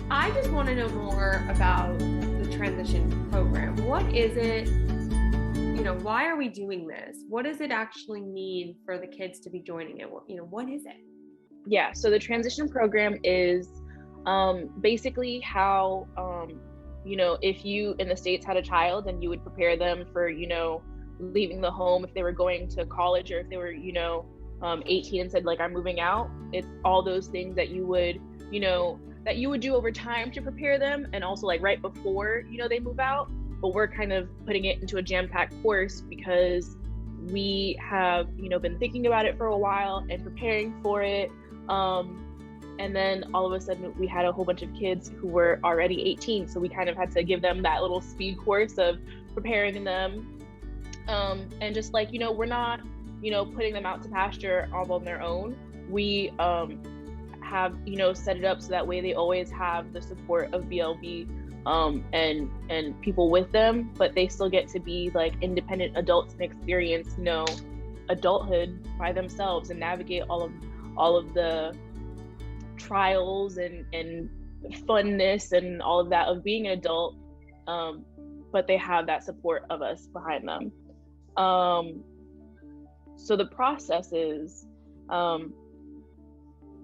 I just want to know more about the transition program. What is it? Why are we doing this? What does it actually mean for the kids to be joining it? What is it? Yeah, so the transition program is basically how, if you in the States had a child and you would prepare them for, leaving the home if they were going to college or if they were, 18 and said, like, I'm moving out. It's all those things that that you would do over time to prepare them and also like right before, they move out. But we're kind of putting it into a jam-packed course because we have, been thinking about it for a while and preparing for it. And then all of a sudden we had a whole bunch of kids who were already 18. So we kind of had to give them that little speed course of preparing them. And just like, we're not, putting them out to pasture all on their own. We have, set it up so that way they always have the support of BLB and people with them, but they still get to be like independent adults and experience, adulthood by themselves and navigate all of the trials and funness and all of that of being an adult, but they have that support of us behind them. So the process is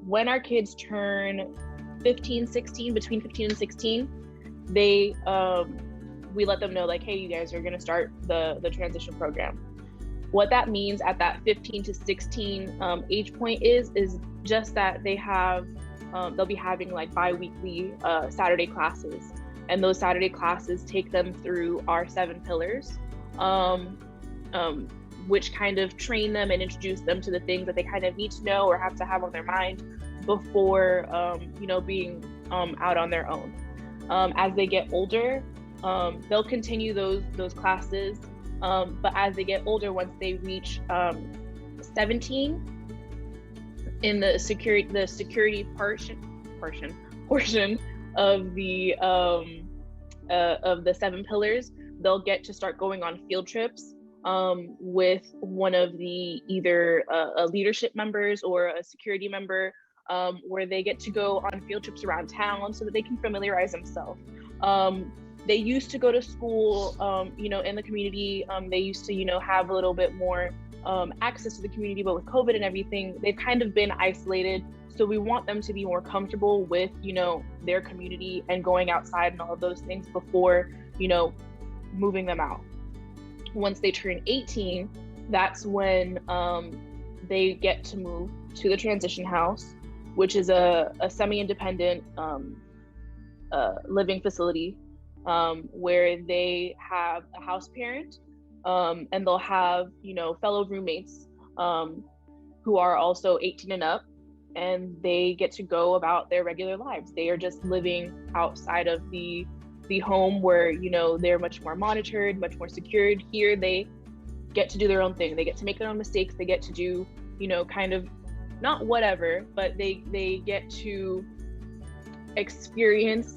when our kids turn 15, 16, between 15 and 16, we let them know, like, hey, you guys are going to start the transition program. What that means at that 15 to 16 age point is just that they have, they'll be having like bi-weekly Saturday classes. And those Saturday classes take them through our 7 pillars, which kind of train them and introduce them to the things that they kind of need to know or have to have on their mind before, being out on their own. As they get older, they'll continue those classes. But as they get older, once they reach 17, in the security portion of the 7 pillars, they'll get to start going on field trips with one of the either a leadership members or a security member, where they get to go on field trips around town so that they can familiarize themselves. They used to go to school, in the community. They used to, have a little bit more access to the community, but with COVID and everything, they've kind of been isolated. So we want them to be more comfortable with, their community and going outside and all of those things before, moving them out. Once they turn 18, that's when they get to move to the transition house, which is a semi-independent living facility, where they have a house parent, and they'll have, fellow roommates who are also 18 and up, and they get to go about their regular lives. They are just living outside of the home where, they're much more monitored, much more secured. Here, they get to do their own thing. They get to make their own mistakes. They get to do, kind of not whatever, but they get to experience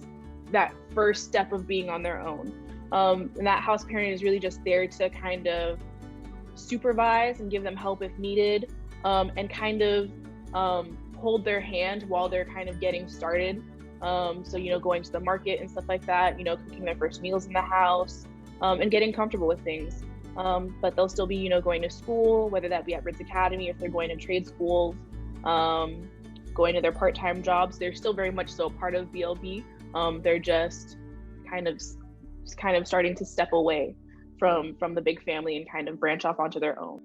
that first step of being on their own. And that house parent is really just there to kind of supervise and give them help if needed, and kind of hold their hand while they're kind of getting started. So, going to the market and stuff like that, cooking their first meals in the house, and getting comfortable with things. But they'll still be, going to school, whether that be at Ritz Academy, if they're going to trade schools, going to their part-time jobs. They're still very much so part of BLB. They're just kind of starting to step away from the big family and kind of branch off onto their own.